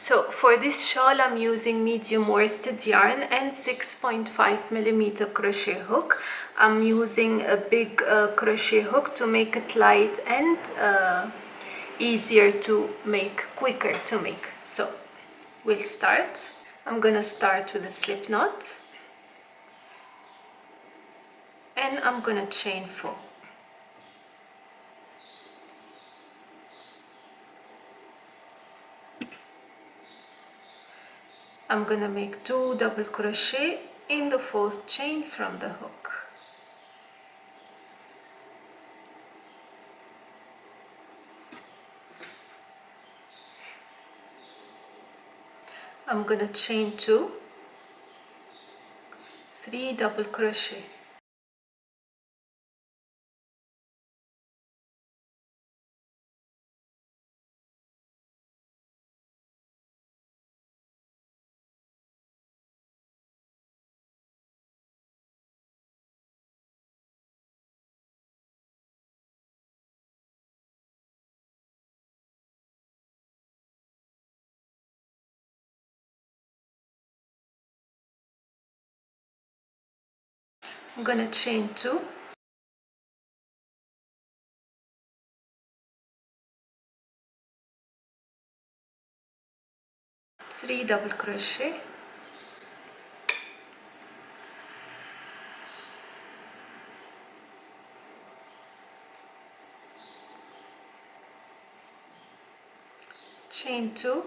So for this shawl I'm using medium worsted yarn and 6.5mm crochet hook. I'm using a big crochet hook to make it light and easier to make, quicker to make. So we'll start. I'm gonna start with a slip knot and I'm gonna chain 4. I'm gonna make 2 double crochet in the 4th chain from the hook. I'm gonna chain 2, 3 double crochet. I'm gonna chain 2, 3 double crochet, chain 2,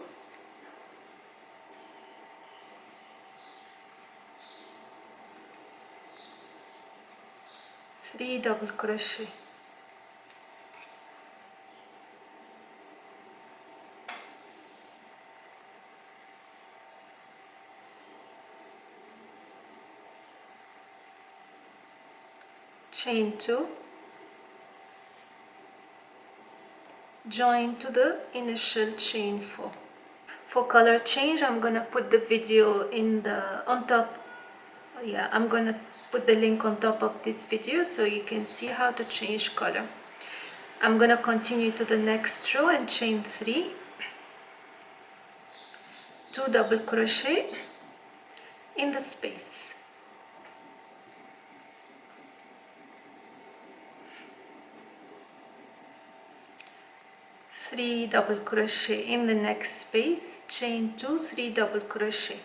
three double crochet, chain 2, join to the initial chain 4. For color change, I'm gonna put the video in the on top. Yeah, I'm gonna put the link on top of this video so you can see how to change color. I'm gonna continue to the next row and chain 3, 2 double crochet in the space, 3 double crochet in the next space, chain 2, 3 double crochet.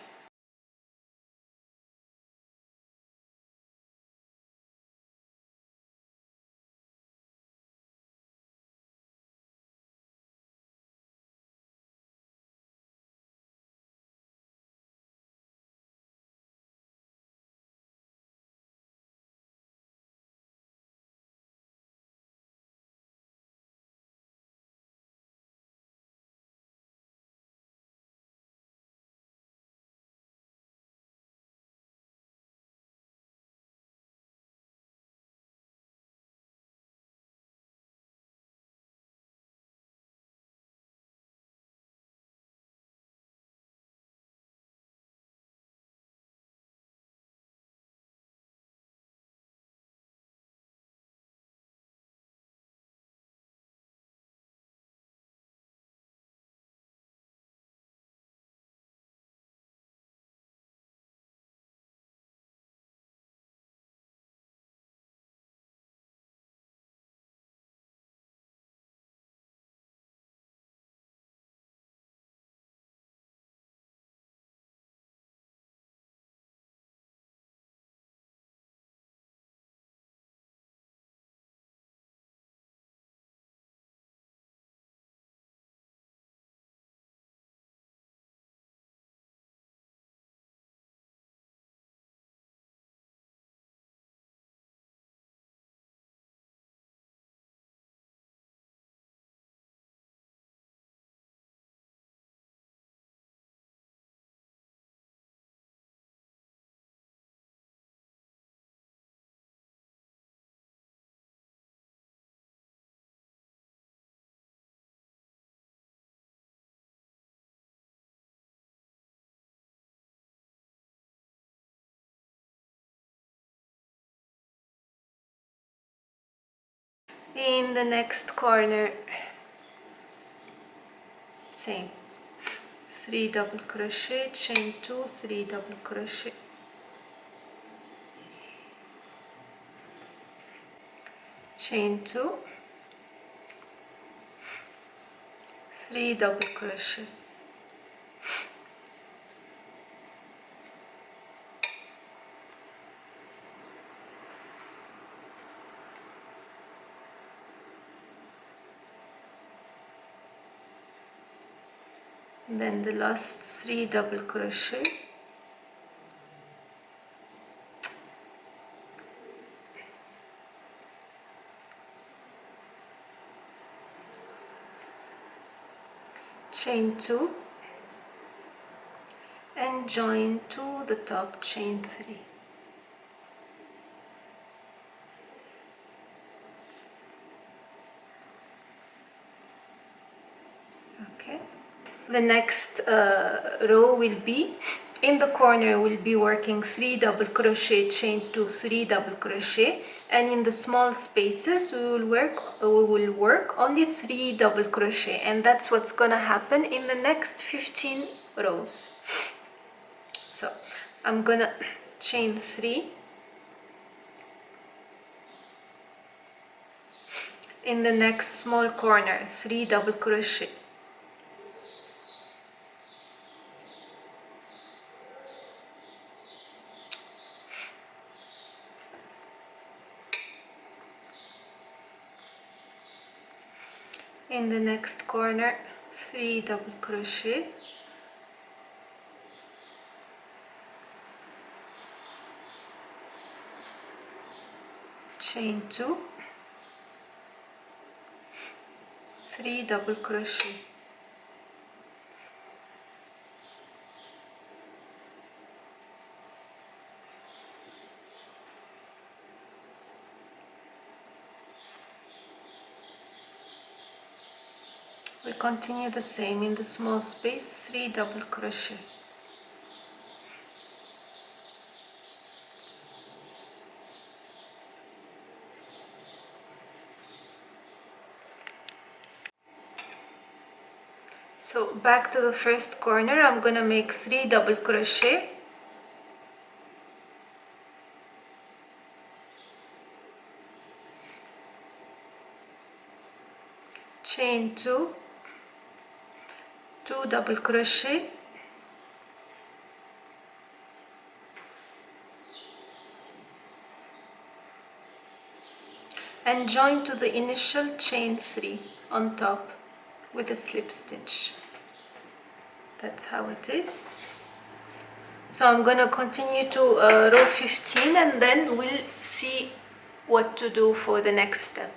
In the next corner, same, 3 double crochet, chain 2, 3 double crochet, chain 2, 3 double crochet, then the last 3 double crochet, chain 2, and join to the top, chain 3. Okay, the next row will be, in the corner we'll be working 3 double crochet, chain 2, 3 double crochet, and in the small spaces we will work only 3 double crochet, and that's what's gonna happen in the next 15 rows. So I'm gonna chain 3 in the next small corner, 3 double crochet, in the next corner 3 double crochet, chain 2, 3 double crochet, we continue the same in the small space, 3 double crochet, so back to the first corner. I'm gonna make 3 double crochet, chain 2, 2 double crochet, and join to the initial chain 3 on top with a slip stitch. That's how it is. So I'm gonna continue to row 15, and then we'll see what to do for the next step.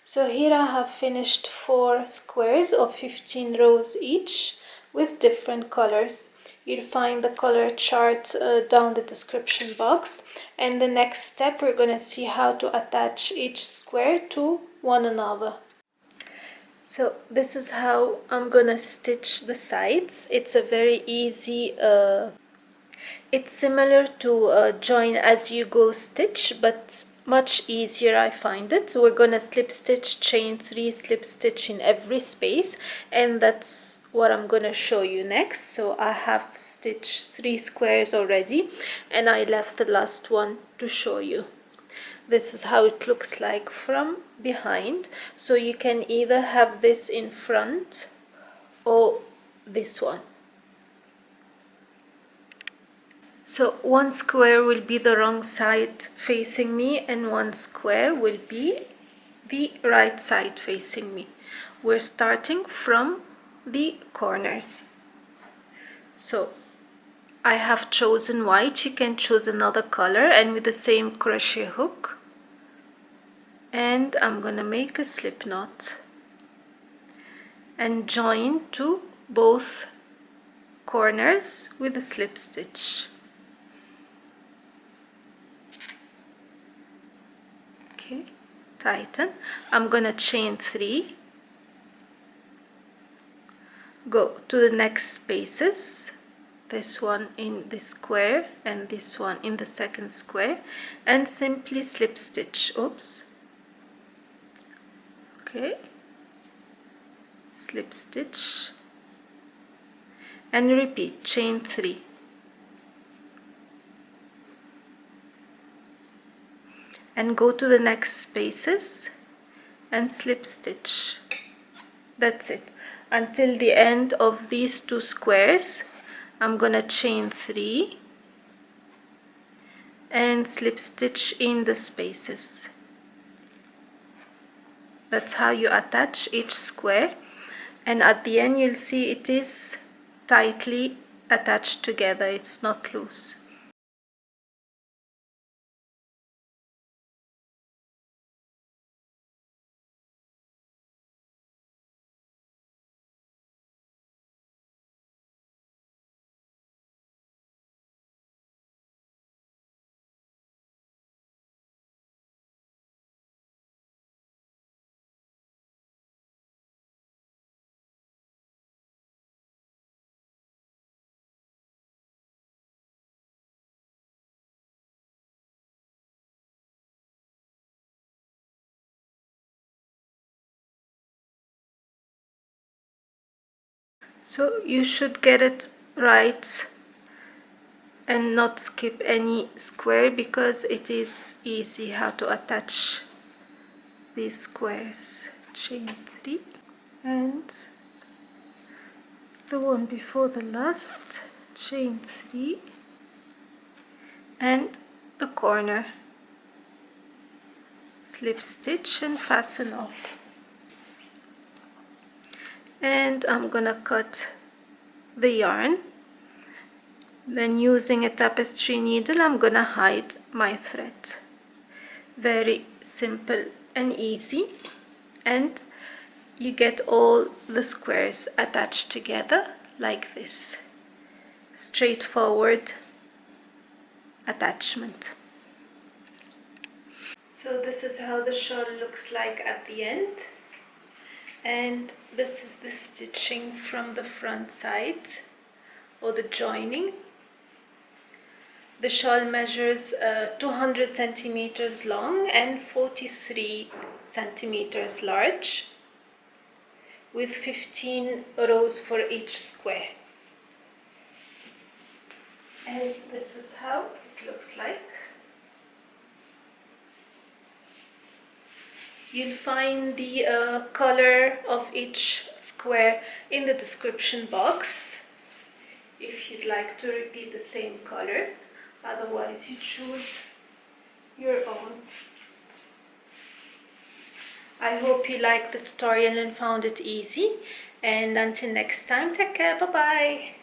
So here I have finished 4 squares of 15 rows each with different colors. You'll find the color chart down the description box, and the next step we're gonna see how to attach each square to one another. So this is how I'm gonna stitch the sides. It's a very easy it's similar to join as you go stitch, but much easier I find it. So we're gonna slip stitch, chain 3, slip stitch in every space, and that's what I'm gonna show you next. So I have stitched 3 squares already, and I left the last one to show you. This is how it looks like from behind. So you can either have this in front or this one. So one square will be the wrong side facing me, and one square will be the right side facing me. We're starting from the corners. So I have chosen white. You can choose another color, and with the same crochet hook, and I'm gonna make a slip knot and join to both corners with a slip stitch. Okay, tighten. I'm gonna chain 3, go to the next spaces, this one in this square and this one in the second square, and simply slip stitch. Oops. Okay, slip stitch, and repeat, chain 3. And go to the next spaces and slip stitch. That's it. Until the end of these 2 squares, I'm gonna chain 3 and slip stitch in the spaces. That's how you attach each square, and at the end you'll see it is tightly attached together, it's not loose. So you should get it right and not skip any square, because it is easy how to attach these squares. Chain 3 and the one before the last, chain 3 and the corner, slip stitch and fasten off. And I'm gonna cut the yarn. Then using a tapestry needle, I'm gonna hide my thread. Very simple and easy, and you get all the squares attached together like this. Straightforward attachment. So this is how the shawl looks like at the end, and this is the stitching from the front side, or the joining. The shawl measures 200 centimeters long and 43 centimeters large, with 15 rows for each square. And this is how it looks like. You'll find the color of each square in the description box if you'd like to repeat the same colors. Otherwise, you choose your own. I hope you liked the tutorial and found it easy. And until next time, take care. Bye-bye.